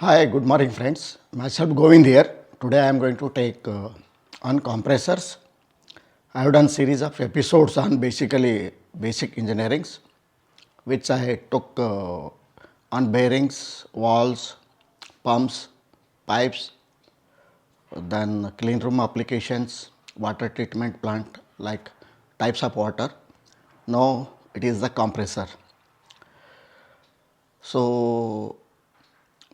Hi, good morning friends. Myself Govind here. Today I am going to take on compressors. I have done series of episodes on basically basic engineerings, which I took on bearings, valves, pumps, pipes, then clean room applications, water treatment plant like types of water. Now it is the compressor. So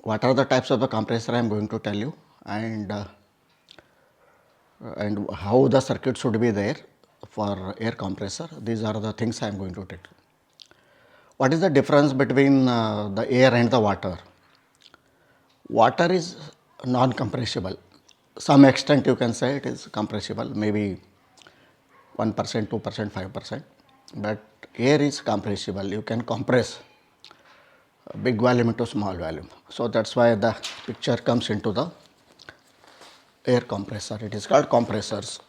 what are the types of the compressor I am going to tell you, and how the circuit should be there for air compressor. These are the things I am going to tell you. What is the difference between the air and the water? Water is non-compressible. Some extent you can say it is compressible, maybe 1%, 2%, 5%, but air is compressible. You can compress big volume into small volume. So that's why the picture comes into the air compressor. It is called compressors.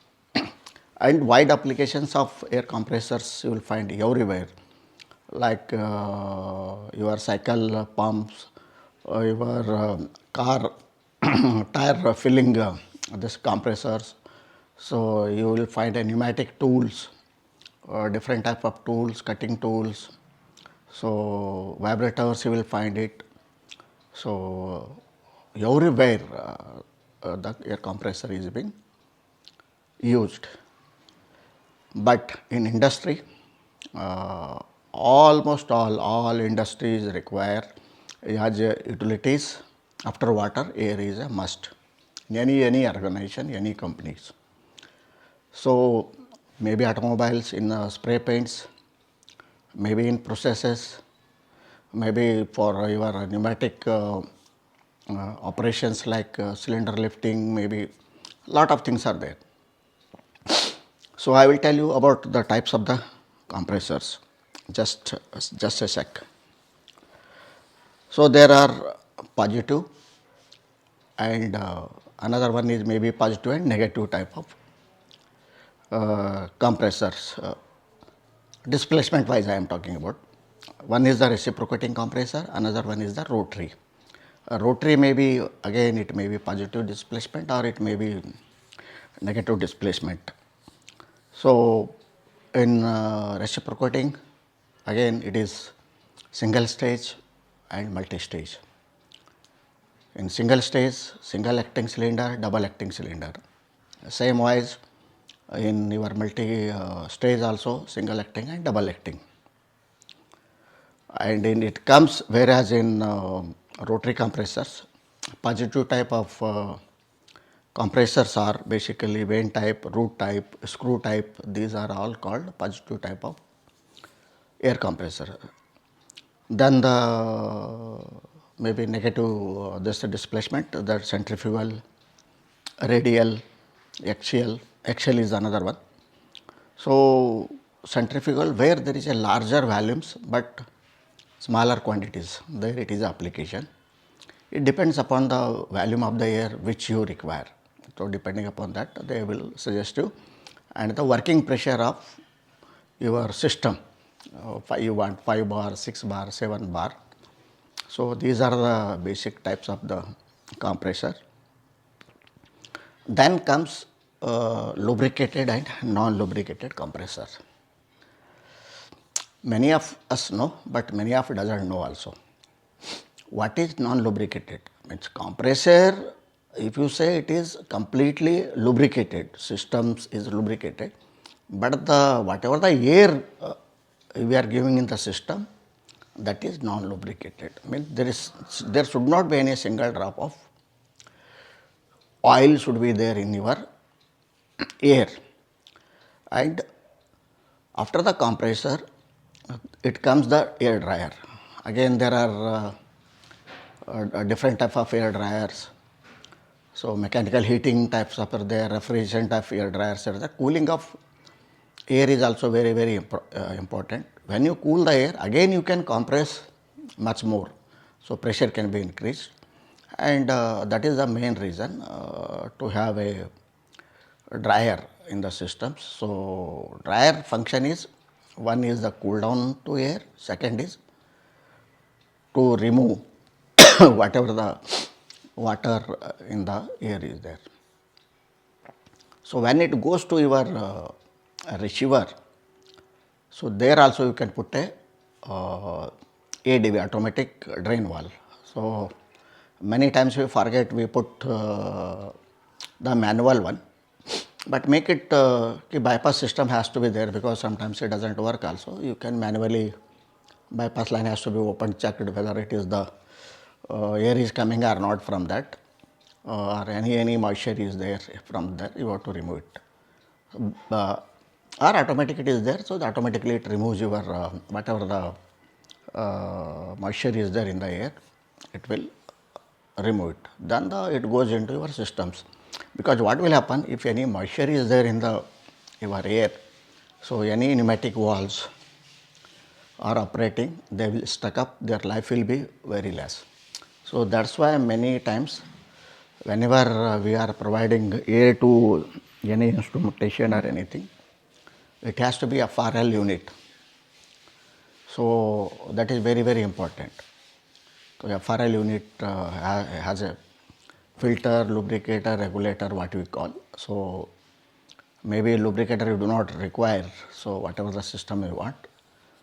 And wide applications of air compressors you will find everywhere, like your cycle pumps, your car tire filling this compressors. So you will find a pneumatic tools, different type of tools, cutting tools. So vibrators you will find it. So everywhere the air compressor is being used. But in industry, almost all industries require as utilities after water, air is a must in any organization, any companies. So maybe automobiles in spray paints, maybe in processes, maybe for your pneumatic operations like cylinder lifting, maybe lot of things are there. So I will tell you about the types of the compressors. Just a sec. So there are positive and another one is maybe positive and negative type of compressors. Displacement wise I am talking about. One is the reciprocating compressor, another one is the rotary. Rotary may be, again it may be positive displacement or it may be negative displacement. So in reciprocating, again it is single stage and multi stage. In single stage, single acting cylinder, double acting cylinder. Same wise in your multi stage also single acting and double acting. And in it comes, whereas in rotary compressors, positive type of compressors are basically vane type, root type, screw type. These are all called positive type of air compressor. Then the maybe negative this displacement, that centrifugal, radial, axial. Axial is another one. So centrifugal, where there is a larger volumes but smaller quantities, there it is application. It depends upon the volume of the air which you require. So depending upon that, they will suggest you, and the working pressure of your system. You want 5 bar, 6 bar, 7 bar. So these are the basic types of the compressor. Then comes lubricated and non-lubricated compressor. Many of us know, but many of us doesn't know also. What is non-lubricated? Means compressor, if you say it is completely lubricated, systems is lubricated, but the whatever the air we are giving in the system, that is non-lubricated. Means there should not be any single drop of oil should be there in your air. And after the compressor, it comes the air dryer. Again, there are different type of air dryers. So mechanical heating types are there, refrigerant type air dryers are there. Cooling of air is also very important. When you cool the air, again you can compress much more. So pressure can be increased, and that is the main reason to have a dryer in the systems. So dryer function is, one is the cool down to air, second is to remove whatever the water in the air is there. So, when it goes to your receiver, so there also you can put a ADV, automatic drain valve. So, many times we forget, we put the manual one, but make it bypass system has to be there, because sometimes it does not work also. You can manually, bypass line has to be opened, checked whether it is the air is coming or not from that, or any moisture is there from there, you have to remove it. Or automatic it is there, so that automatically it removes your whatever the moisture is there in the air, it will remove it. Then it goes into your systems, because what will happen if any moisture is there in the your air, so any pneumatic valves are operating, they will stuck up, their life will be very less. So, that is why many times whenever we are providing air to any instrumentation or anything, it has to be a FRL unit. So, that is very important. So, FRL unit has a filter, lubricator, regulator, what we call. So, maybe lubricator you do not require, so whatever the system you want.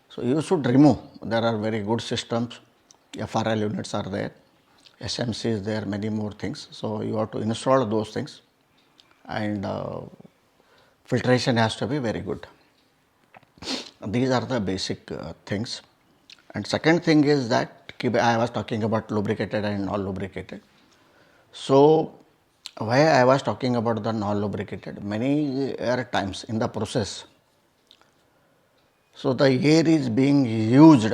So, you should remove, there are very good systems, FRL units are there, SMC is there, many more things. So, you have to install those things, and filtration has to be very good. These are the basic things. And second thing is that I was talking about lubricated and non-lubricated. So, why I was talking about the non-lubricated, many times in the process, so the air is being used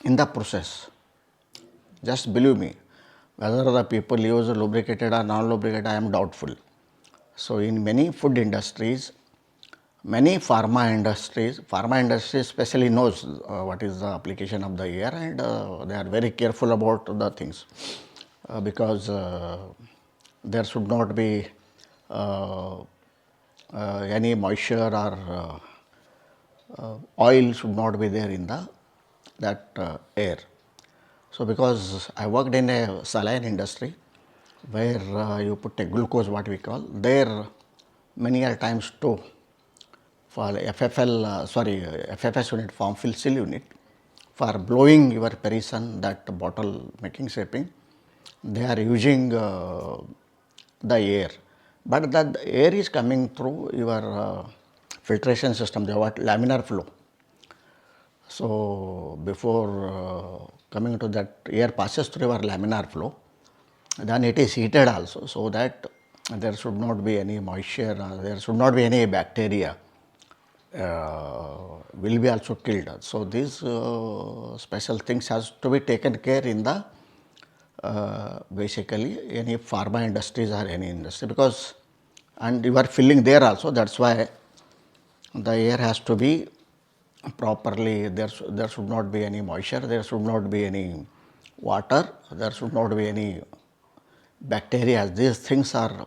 in the process. Just believe me, whether the people use lubricated or non-lubricated, I am doubtful. So, in many food industries, many pharma industries especially knows what is the application of the air, and they are very careful about the things, because there should not be any moisture or oil should not be there in that air. So, because I worked in a saline industry where you put a glucose, what we call, there many a times too, for FFS unit, form fill seal unit, for blowing your Parisian, that bottle making shaping, they are using the air, but that air is coming through your filtration system, the what laminar flow. So, before coming to that, air passes through your laminar flow, then it is heated also, so that there should not be any moisture, there should not be any bacteria will be also killed. So, these special things has to be taken care in the basically any pharma industries or any industry, because and you are filling there also, that is why the air has to be properly, there should not be any moisture, there should not be any water, there should not be any bacteria. These things are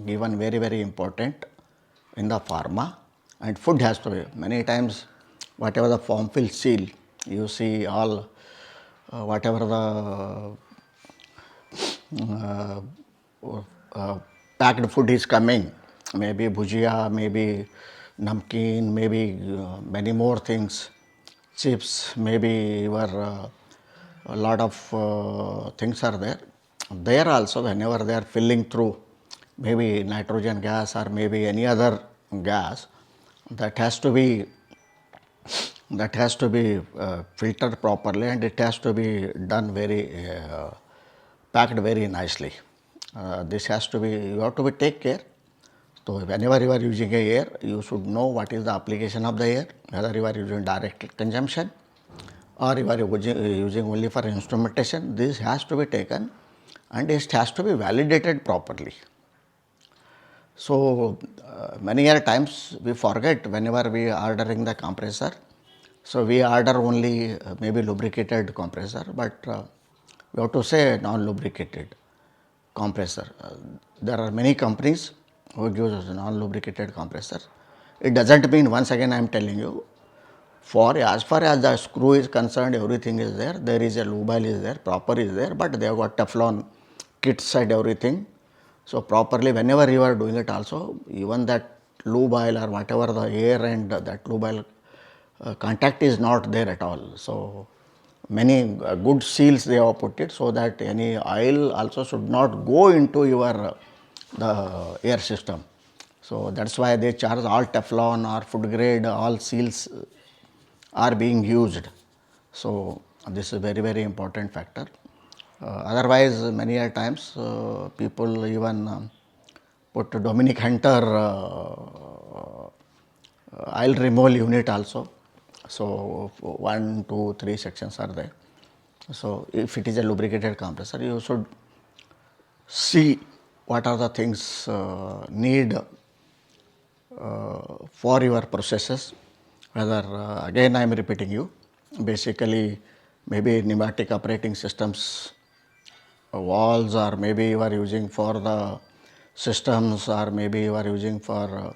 given very important in the pharma, and food has to be. Many times whatever the form fill seal, you see all whatever the packed food is coming, maybe bhujia, maybe namkeen, maybe many more things, chips, maybe your a lot of things are there. There also, whenever they are filling through maybe nitrogen gas or maybe any other gas, that has to be filtered properly, and it has to be done very packed very nicely. This has to be, you have to be take care. So, whenever you are using a air, you should know what is the application of the air, whether you are using direct consumption or you are using only for instrumentation. This has to be taken, and it has to be validated properly. So, many times we forget whenever we are ordering the compressor. So, we order only maybe lubricated compressor, but we have to say non-lubricated compressor. There are many companies who use non-lubricated compressor. It does not mean, once again I am telling you, for as far as the screw is concerned, everything is there, there is a lubile is there, proper is there, but they have got Teflon kits and everything. So properly whenever you are doing it also, even that lube oil or whatever the air and that lube oil contact is not there at all. So many good seals they have put it, so that any oil also should not go into your the air system. So that's why they charge all Teflon or food grade, all seals are being used. So this is very important factor. Otherwise, many a times people even put Dominic Hunter oil removal unit also. So 1, 2, 3 sections are there. So if it is a lubricated compressor, you should see what are the things need for your processes. Whether again I am repeating you, basically maybe pneumatic operating systems valves, or maybe you are using for the systems, or maybe you are using for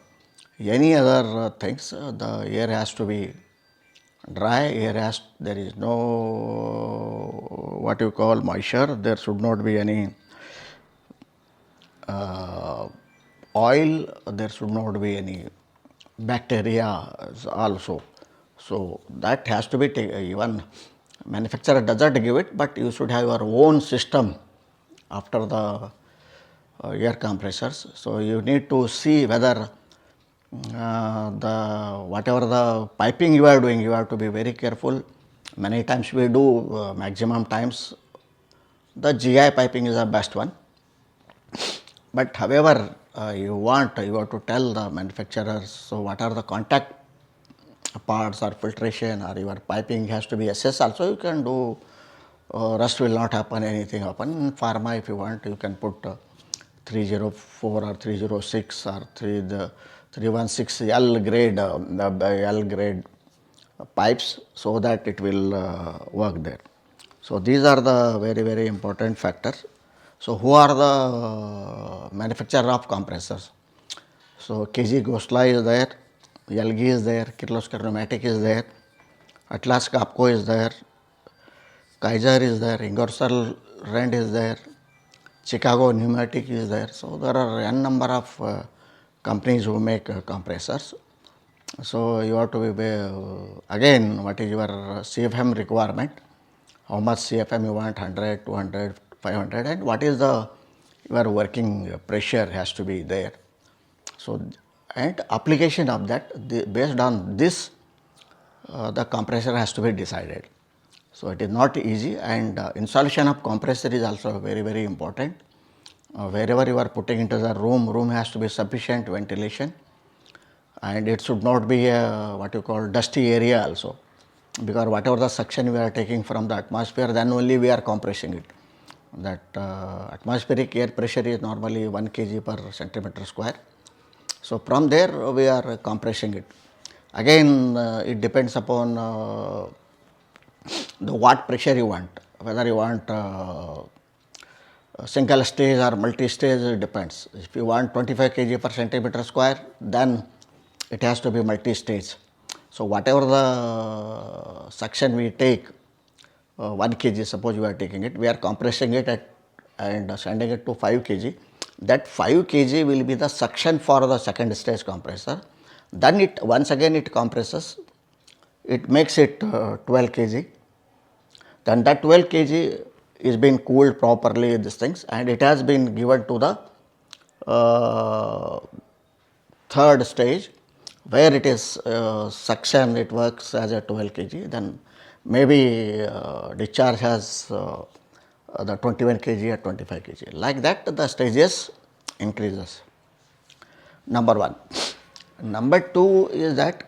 any other things. The air has to be dry, there is no what you call moisture, there should not be any oil, there should not be any bacteria also. So that has to be even manufacturer doesn't give it, but you should have your own system after the air compressors. So you need to see whether the whatever the piping you are doing, you have to be very careful. Many times we do maximum times the GI piping is the best one. But however, you have to tell the manufacturers, so what are the contact parts or filtration or your piping has to be assessed. Also you can do rust will not happen, anything happen. In pharma, if you want, you can put 304 or 306 or 316 L grade, L grade pipes, so that it will work there. So these are the very important factors. So who are the manufacturer of compressors? So KG Ghosla is there, LG is there, Kirloskar Pneumatic is there, Atlas Copco is there, Kaiser is there, Ingersoll Rand is there, Chicago Pneumatic is there. So there are n number of companies who make compressors. So you have to be again, what is your CFM requirement? How much CFM you want, 100, 200, 500, and what is the your working pressure has to be there. So and application of that, based on this the compressor has to be decided. So it is not easy, and installation of compressor is also very important. Wherever you are putting into the room has to be sufficient ventilation, and it should not be a what you call dusty area also, because whatever the suction we are taking from the atmosphere, then only we are compressing it. That atmospheric air pressure is normally 1 kg per centimeter square. So from there we are compressing it. Again it depends upon the watt pressure you want, whether you want single stage or multi stage, it depends. If you want 25 kg per centimeter square, then it has to be multi stage. So whatever the suction we take, 1 kg suppose you are taking it, we are compressing it and sending it to 5 kg. That 5 kg will be the suction for the second stage compressor. Then it once again it compresses, it makes it 12 kg. Then that 12 kg is being cooled properly, these things, and it has been given to the third stage, where it is suction, it works as a 12 kg. Then maybe discharge has the 21 kg or 25 kg. Like that the stages increases. Number one. Number two is that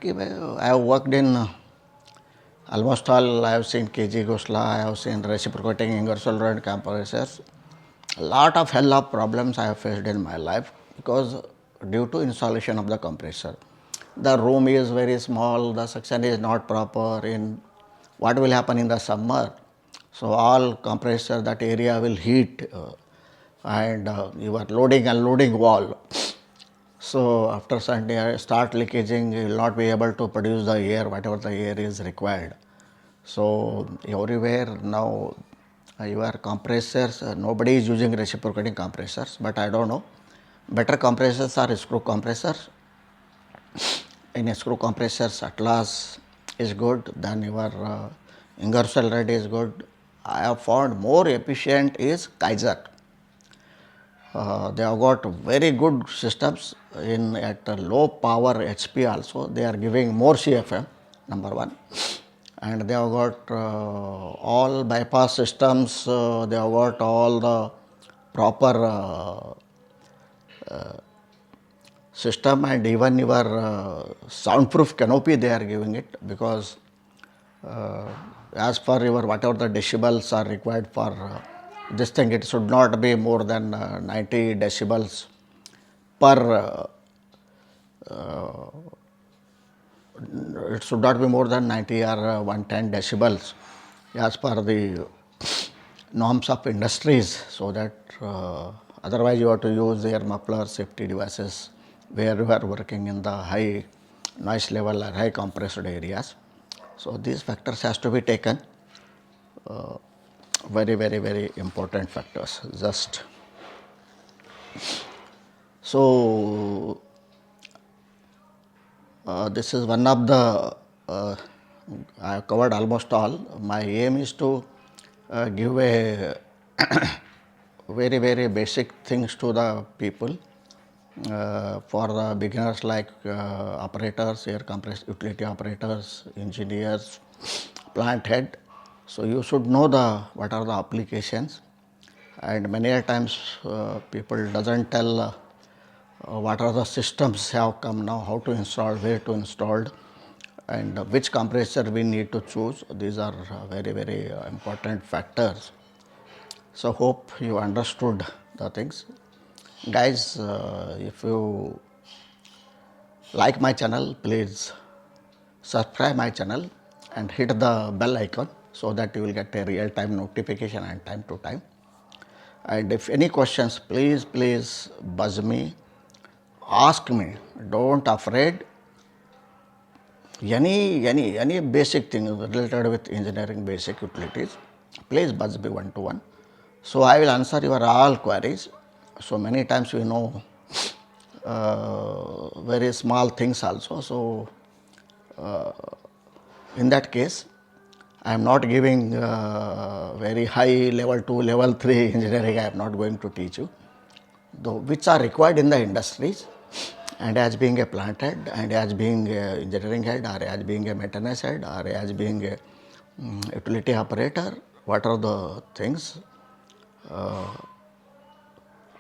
I have worked in almost all. I have seen KG Ghosla, I have seen reciprocating Ingersoll Rand compressors. A lot of hell of problems I have faced in my life, because due to installation of the compressor. The room is very small, the suction is not proper. In what will happen in the summer? So all compressor, that area will heat and you are loading and unloading wall. So after some day start leakaging, you will not be able to produce the air, whatever the air is required. So everywhere now Your compressors, nobody is using reciprocating compressors, but I don't know. Better compressors are screw compressors. In screw compressors, Atlas is good, then your Ingersoll Rand is good. I have found more efficient is Kaiser. They have got very good systems in at low power HP also. They are giving more CFM, number one. And they have got all bypass systems, they have got all the proper system, and even your soundproof canopy they are giving it, because uh, as per your whatever the decibels are required for this thing, it should not be more than 90 decibels per it should not be more than 90 or 110 decibels as per the norms of industries, so that otherwise you have to use air muffler safety devices where you are working in the high noise level or high compressed areas. So these factors has to be taken, very important factors. Just so this is one of the I have covered almost all. My aim is to give a very basic things to the people, for the beginners like operators, air compressor utility operators, engineers, plant head. So you should know the what are the applications, and many a times people doesn't tell what are the systems have come now, how to install, where to install, and which compressor we need to choose. These are very important factors. So hope you understood the things. Guys, if you like my channel, please subscribe my channel and hit the bell icon, so that you will get a real time notification and time to time. And if any questions, please buzz me, ask me, don't afraid. Any basic thing related with engineering basic utilities, please buzz me one to one. So I will answer your all queries. So many times we know very small things also. So in that case, I am not giving very high level 2, level 3 engineering. I am not going to teach you, though, which are required in the industries, and as being a plant head, and as being a engineering head, or as being a maintenance head, or as being a utility operator. What are the things?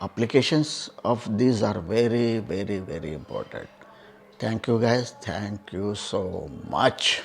Applications of these are very important. Thank you guys. Thank you so much.